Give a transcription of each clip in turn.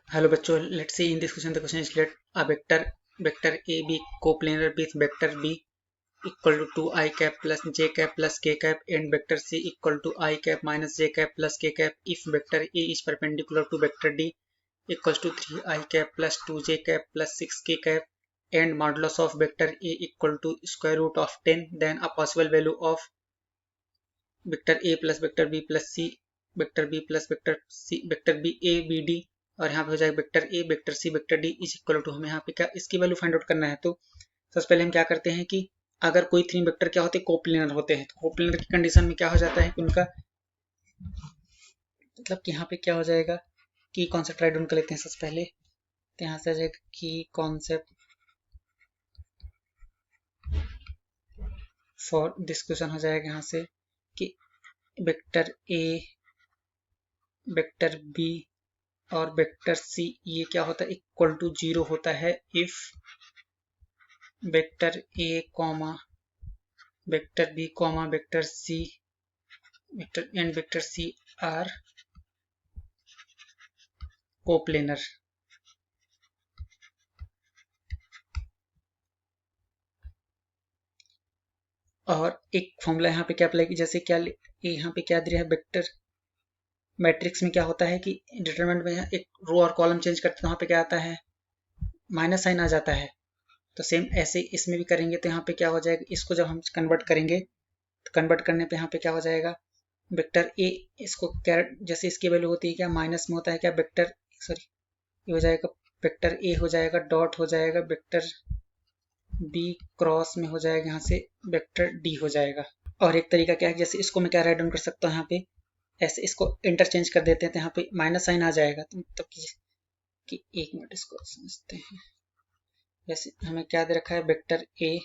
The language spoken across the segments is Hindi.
Hello बच्चों, let's see in this question the question is let a vector A be coplanar with vector B equal to 2 I cap plus j cap plus k cap and vector C equal to I cap minus j cap plus k cap if vector A is perpendicular to vector D equals to 3 I cap plus 2j cap plus 6k cap and modulus of vector A equal to square root of 10, then a possible value of vector a plus vector b plus c vector b plus vector c vector b a b d और यहाँ पे हो जाएगा vector a vector c vector d is equal to हमें यहाँ पे क्या इसकी वैल्यू फाइंड आउट करना है। तो सबसे पहले हम क्या करते हैं कि अगर कोई थ्री वेक्टर क्या होते हैं कोप्लेनर होते हैं तो कोप्लेनर की कंडीशन में क्या हो जाता है कि उनका मतलब कि यहाँ पे क्या हो जाएगा की कॉन्सेप्ट राइट डाउन कर लेते हैं सबसे पहले। तो यहाँ से आ जाएगा की कॉन्सेप्ट फॉर दिस क्वेश्चन हो जाएगा यहाँ से कि वेक्टर ए वेक्टर बी और वेक्टर सी ये क्या होता है इक्वल टू 0 होता है if vector a comma vector b comma vector c vector and vector c are coplanar. और एक फॉर्मूला यहाँ पे क्या अप्लाई की जैसे क्या यहाँ पे क्या दिया है वेक्टर मैट्रिक्स में क्या होता है कि डिटरमिनेंट में एक रो और कॉलम चेंज करते हैं तो वहाँ पे क्या आता है माइनस साइन आ जाता है। तो सेम ऐसे इसमें भी करेंगे तो यहाँ पे क्या हो जाएगा इसको जब हम कन्वर्ट करेंगे तो कन्वर्ट करने पे यहाँ पे क्या हो जाएगा वेक्टर ए इसको क्या जैसे इसकी वैल्यू होती है क्या माइनस में होता है क्या वेक्टर सॉरी ये हो जाएगा वेक्टर ए हो जाएगा डॉट हो जाएगा वेक्टर बी क्रॉस में हो जाएगा यहाँ से वेक्टर डी हो जाएगा। और एक तरीका क्या है जैसे इसको मैं क्या राइट डाउन कर सकता हूँ यहाँ पे ऐसे इसको इंटरचेंज कर देते हैं तो यहाँ पे माइनस साइन आ जाएगा तो मतलब कि एक मिनट इसको समझते हैं। जैसे हमें क्या दे रखा है वेक्टर ए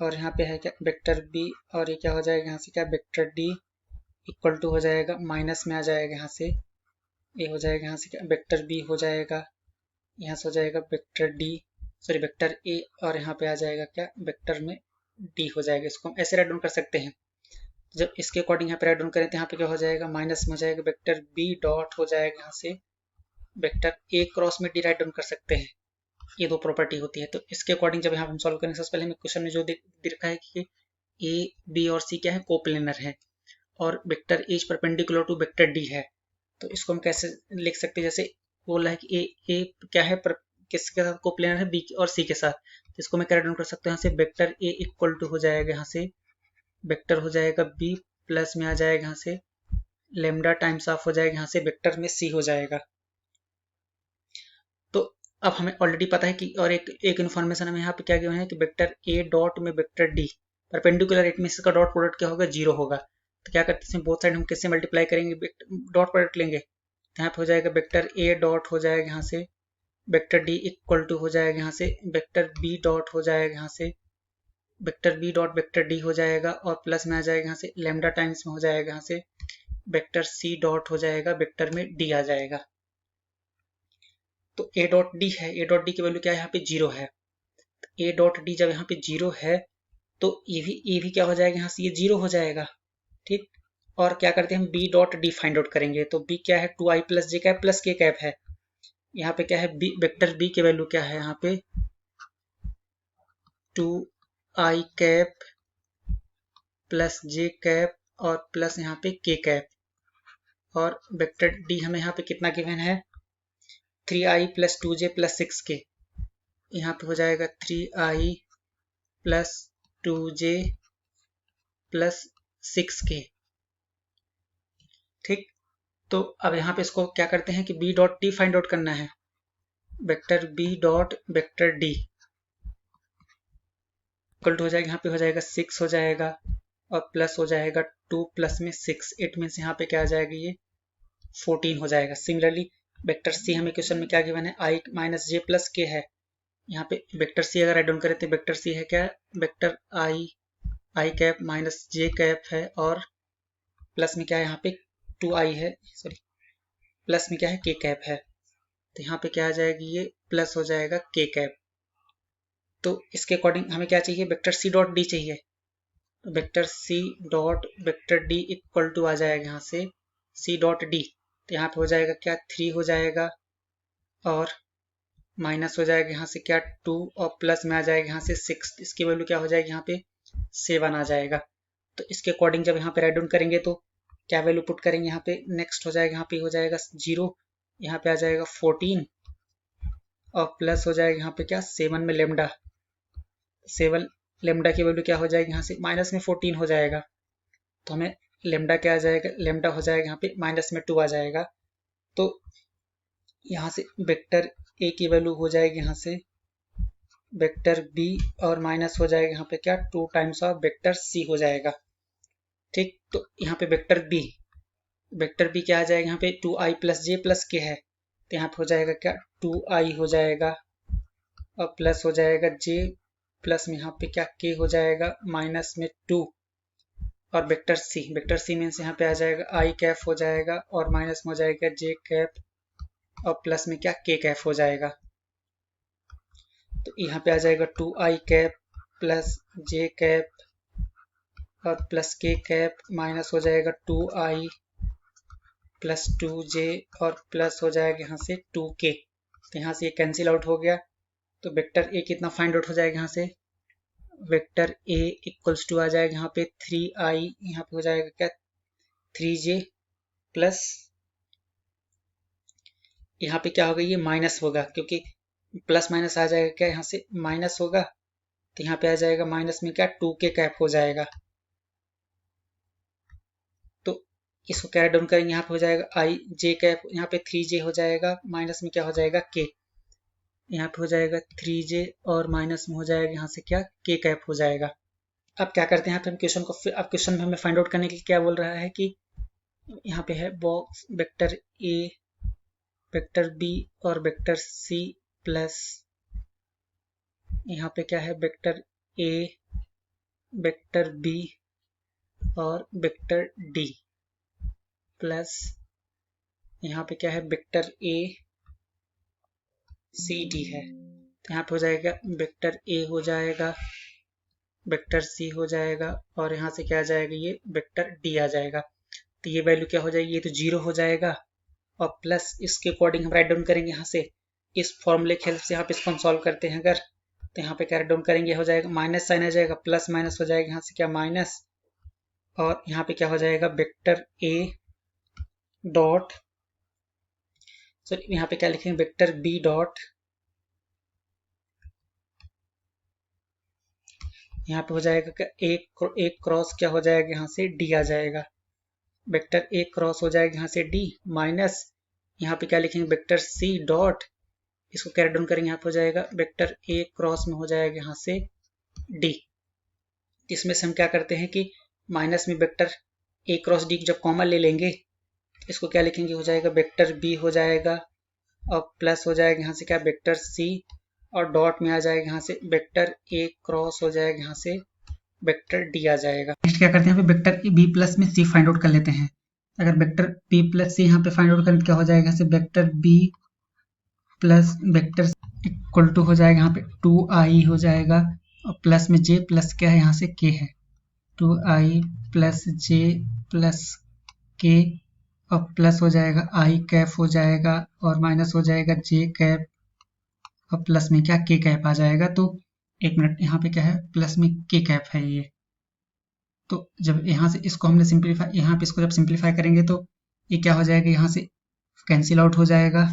और यहाँ पे है क्या वेक्टर बी और ये क्या हो जाएगा यहाँ से क्या वेक्टर डी इक्वल टू हो जाएगा माइनस में आ जाएगा यहाँ से ये हो जाएगा यहाँ से क्या वेक्टर बी हो जाएगा यहाँ से हो जाएगा vector D sorry vector A और यहाँ पे आ जाएगा क्या वेक्टर में डी हो जाएगा। इसको हम ऐसे राइट डाउन कर सकते हैं। जब इसके अकॉर्डिंग यहाँ पे राइट डाउन करें तो यहाँ पे क्या हो जाएगा माइनस में हो जाएगा वेक्टर बी डॉट हो जाएगा यहाँ से वेक्टर ए क्रॉस में डी राइट डाउन कर सकते हैं। ये दो प्रॉपर्टी होती है। तो इसके अकॉर्डिंग जब यहाँ हम सॉल्व करेंगे सबसे पहले हमें क्वेश्चन में जो दे रखा है कि ए बी और सी क्या है कोप्लेनर है और vector a is perpendicular to vector d है। तो इसको हम कैसे लिख सकते हैं जैसे बोला है कि ए क्या है किसके साथ कोप्लेनर है बी और सी के साथ। तो इसको मैं क्या डाउन कर सकता हूँ यहाँ से वेक्टर ए इक्वल टू हो जाएगा यहाँ से वेक्टर हो जाएगा बी प्लस में आ जाएगा यहाँ से लेमडा टाइम्स ऑफ हो जाएगा यहाँ से वेक्टर में सी हो जाएगा। तो अब हमें ऑलरेडी पता है कि और एक इन्फॉर्मेशन हमें यहाँ पे क्या गिवन है कि वेक्टर ए डॉट में vector D perpendicular it means इसका डॉट प्रोडक्ट क्या होगा 0 होगा। तो क्या करते हैं बोथ साइड हम किससे मल्टीप्लाई करेंगे डॉट प्रोडक्ट लेंगे तो यहाँ पे हो जाएगा वेक्टर ए डॉट हो जाएगा यहाँ से वेक्टर डी इक्वल टू हो जाएगा यहाँ से वेक्टर बी डॉट हो जाएगा यहाँ से vector b dot vector d हो जाएगा और प्लस में आ जाएगा यहाँ से लेमडा टाइम्स में हो जाएगा यहाँ से वेक्टर सी डॉट हो जाएगा वेक्टर में डी आ जाएगा। तो ए डॉट डी है ए डॉट डी की वैल्यू क्या है यहाँ पे 0 है। तो ए डॉट डी जब यहाँ पे 0 है तो ये भी क्या हो जाएगा यहाँ से ये 0 हो जाएगा ठीक। और क्या करते हैं हम b dot d find out करेंगे तो बी क्या है 2i plus j cap plus k cap है। यहाँ पे क्या है बी वेक्टर बी की वैल्यू क्या है यहाँ पे 2i cap plus j cap और प्लस यहाँ पे के कैप और वेक्टर डी हमें यहाँ पे कितना गिवन है 3i plus 2j plus 6k। यहाँ पे हो जाएगा 3i plus 2j plus 6k ठीक। तो अब यहाँ पे इसको क्या करते हैं कि b dot d find out करना है vector b dot vector d equal to हो जाएगा यहाँ पे हो जाएगा 6 हो जाएगा और प्लस हो जाएगा 2 प्लस में 6 8 मीन्स यहाँ पे क्या आ जाएगा ये 14 हो जाएगा। सिमिलरली वेक्टर सी हमें क्वेश्चन में क्या गिवन है i माइनस जे प्लस के है। यहाँ पे वेक्टर सी अगर राइट डाउन करें तो वेक्टर सी है क्या वेक्टर आई कैप माइनस जे कैप है और प्लस में क्या है यहाँ पे 2i है सॉरी प्लस में क्या है के कैप है। तो यहाँ पे क्या आ जाएगी ये प्लस हो जाएगा के कैप। तो इसके अकॉर्डिंग हमें क्या चाहिए वेक्टर सी डॉट डी चाहिए। Vector c dot vector d equal to आ जाएगा यहाँ से सी डॉट डी तो यहाँ पे हो जाएगा क्या 3 हो जाएगा और माइनस हो जाएगा यहाँ से क्या 2 और प्लस में आ जाएगा यहाँ से 6। इसकी वैल्यू क्या हो जाएगी यहाँ पे 7 आ जाएगा। तो इसके अकॉर्डिंग जब यहाँ पे राइट डाउन करेंगे तो क्या वैल्यू पुट करेंगे यहाँ पे नेक्स्ट हो जाएगा यहाँ पे हो जाएगा 0, यहाँ पे आ जाएगा 14 और प्लस हो जाएगा यहाँ पे क्या 7 में लेमडा 7 लेमडा की वैल्यू क्या हो जाएगी यहाँ से माइनस में 14 हो जाएगा। तो हमें लेमडा क्या आ जाएगा लेमडा हो जाएगा यहाँ पे माइनस में 2 आ जाएगा। तो यहाँ से वेक्टर ए की वैल्यू हो जाएगी यहाँ से वेक्टर बी और माइनस हो जाएगा यहाँ पे क्या 2 टाइम्स ऑफ वेक्टर सी हो जाएगा। ठीक, तो यहाँ पे वेक्टर बी क्या आ जाएगा यहाँ पे 2i प्लस जे प्लस के है। तो यहाँ पे हो जाएगा क्या 2i हो जाएगा और प्लस हो जाएगा जे प्लस में यहाँ पे क्या के हो जाएगा माइनस में 2 और वेक्टर सी मीन्स यहाँ पे आ जाएगा आई कैप हो जाएगा और माइनस में हो जाएगा जे कैप और प्लस में क्या के कैप हो जाएगा। तो यहाँ पे आ जाएगा 2i cap plus j cap और प्लस के कैप माइनस हो जाएगा 2i प्लस 2j और प्लस हो जाएगा यहाँ से 2k। तो यहाँ से ये कैंसिल आउट हो गया। तो वेक्टर ए कितना फाइंड आउट हो जाएगा यहाँ से वेक्टर ए इक्वल्स टू आ जाएगा यहाँ पे 3i यहाँ पे हो जाएगा क्या 3j प्लस यहाँ पे क्या होगा ये माइनस होगा क्योंकि प्लस माइनस आ जाएगा क्या यहाँ से माइनस होगा। तो यहाँ पे आ जाएगा माइनस में क्या 2k कैप हो जाएगा। तो इसको कैरी डाउन करेंगे यहाँ पे हो जाएगा आई जे कैप यहाँ पे 3j हो जाएगा माइनस में क्या हो जाएगा k यहाँ पे हो जाएगा 3j और माइनस में हो जाएगा यहाँ से क्या k कैप हो जाएगा। अब क्या करते हैं यहाँ पे हम क्वेश्चन को अब क्वेश्चन में हमें फाइंड आउट करने के लिए क्या बोल रहा है कि यहाँ पे है box vector a vector b और वेक्टर सी प्लस यहाँ पे क्या है वेक्टर ए वेक्टर बी और वेक्टर डी प्लस यहाँ पे क्या है वेक्टर ए सी डी है। तो यहाँ पे हो जाएगा वेक्टर ए हो जाएगा वेक्टर सी हो जाएगा और यहाँ से क्या आ जाएगा ये वेक्टर डी आ जाएगा। तो ये वैल्यू क्या हो जाएगी ये तो 0 हो जाएगा और प्लस इसके अकॉर्डिंग हम राइट डाउन करेंगे यहाँ से इस फॉर्मूले की हेल्प से यहाँ पे इसको हम सॉल्व करते हैं अगर तो यहाँ पे क्या राइट डाउन करेंगे हो जाएगा माइनस साइन आ जाएगा प्लस माइनस हो जाएगा यहाँ से क्या माइनस और यहाँ पे क्या हो जाएगा वेक्टर ए डॉट सॉरी यहाँ पे क्या लिखेंगे वेक्टर बी डॉट यहाँ पे हो जाएगा क्या एक क्रॉस क्या हो जाएगा यहाँ से डी आ जाएगा वेक्टर ए क्रॉस हो जाएगा यहाँ से डी माइनस यहाँ पे क्या लिखेंगे वेक्टर सी डॉट इसको कैरी डाउन करेंगे यहाँ पे हो जाएगा वेक्टर ए क्रॉस में हो जाएगा यहाँ से डी। इसमें से हम क्या करते हैं कि माइनस में वेक्टर ए क्रॉस डी जब कॉमन ले लेंगे इसको क्या लिखेंगे हो जाएगा वेक्टर बी हो जाएगा और प्लस हो जाएगा यहाँ से क्या वेक्टर सी और डॉट में आ जाएगा यहाँ से वेक्टर ए क्रॉस हो जाएगा यहाँ से वेक्टर डी आ जाएगा। नेक्स्ट क्या करते हैं यहाँ पे वेक्टर बी प्लस में सी फाइंड आउट कर लेते हैं। अगर वेक्टर बी प्लस सी यहाँ पे फाइंड आउट करें तो क्या हो जाएगा यहाँ से vector b plus vector equal to हो जाएगा यहाँ पे 2i हो जाएगा और प्लस में j प्लस क्या है यहाँ से k है 2i plus j plus k और प्लस हो जाएगा i कैप हो जाएगा और माइनस हो जाएगा j कैप और प्लस में क्या k कैप आ जाएगा। तो एक मिनट यहाँ पे क्या है प्लस में k कैप है ये। तो जब यहाँ से इसको हमने सिंप्लीफाई यहाँ पे इसको जब सिंप्लीफाई करेंगे तो ये क्या हो जाएगा यहाँ से कैंसिल आउट हो जाएगा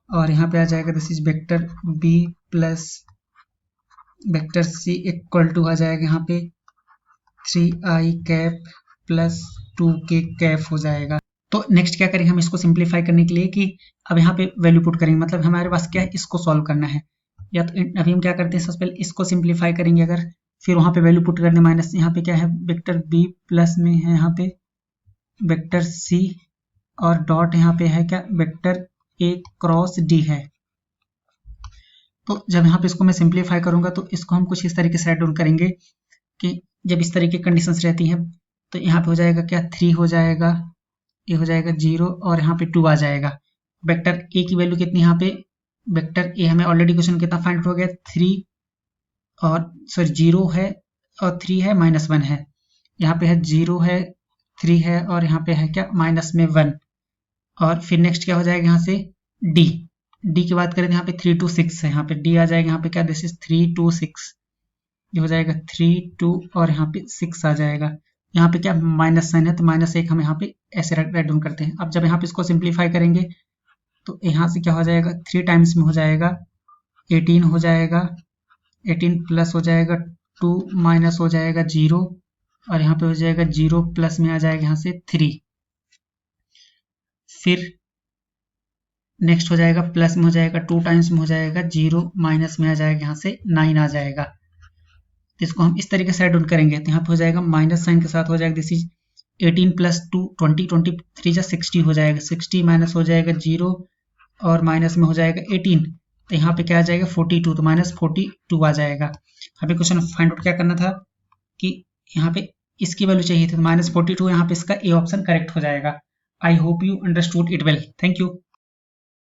और यहाँ पे आ जाएगा this is vector b plus vector c equal to आ जाएगा यहाँ पे 3i cap plus 2k cap हो जाएगा। तो नेक्स्ट क्या करेंगे हम इसको सिंप्लीफाई करने के लिए कि अब यहाँ पे वैल्यू पुट करेंगे मतलब हमारे पास क्या है इसको सॉल्व करना है या तो अभी हम क्या करते हैं सबसे पहले इसको सिंप्लीफाई करेंगे अगर फिर वहाँ पे वैल्यू पुट करने माइनस यहाँ पे क्या है वेक्टर बी प्लस में है यहाँ पे वेक्टर सी और डॉट यहाँ पे है क्या वेक्टर ए क्रॉस डी है। तो जब यहाँ पे इसको मैं सिंप्लीफाई करूंगा तो इसको हम कुछ इस तरीके से राइट डाउन करेंगे कि जब इस तरीके की कंडीशंस रहती हैं तो यहाँ पे हो जाएगा क्या 3 हो जाएगा ये हो जाएगा 0 और यहाँ पे 2 आ जाएगा। वेक्टर ए की वैल्यू कितनी यहाँ पे वेक्टर ए हमें ऑलरेडी क्वेश्चन कितना फाइंड हो गया 3 और सॉरी 0 है और 3 है -1 है यहाँ पे है 0 है 3 है और यहाँ पे है क्या -1 और फिर नेक्स्ट क्या हो जाएगा यहाँ से डी। डी की बात करें तो यहाँ पे 3 2 6 है, यहाँ पे डी आ जाएगा, यहाँ पे क्या दिस इज 3 2 6, ये हो जाएगा 3 2 और यहाँ पे 6 आ जाएगा। यहाँ पे क्या माइनस साइन है तो -1 हम यहाँ पे ऐसे राइट डाउन करते हैं। अब जब यहाँ पे इसको सिंप्लीफाई करेंगे तो यहाँ से क्या हो जाएगा 3 टाइम्स में हो जाएगा 18 हो जाएगा, 18 प्लस हो जाएगा 2 माइनस हो जाएगा 0 और यहाँ पे हो जाएगा 0 प्लस में आ जाएगा यहाँ से 3। फिर नेक्स्ट हो जाएगा प्लस में हो जाएगा 2 टाइम्स में हो जाएगा 0 माइनस में आ जाएगा यहाँ से 9 आ जाएगा। इसको हम इस तरीके से ऐड ऑन करेंगे तो यहाँ पे हो जाएगा माइनस साइन के साथ हो जाएगा दिस इज 18 प्लस 2 20 23 जा 60 हो जाएगा, 60 माइनस हो जाएगा 0 और माइनस में हो जाएगा 18 तो यहाँ पे क्या आ जाएगा 42 तो -42 आ जाएगा। अभी क्वेश्चन फाइंड आउट क्या करना था कि यहाँ पे इसकी वैल्यू चाहिए थी तो -42, यहाँ पे इसका ए ऑप्शन करेक्ट हो जाएगा। I hope you understood it well. Thank you.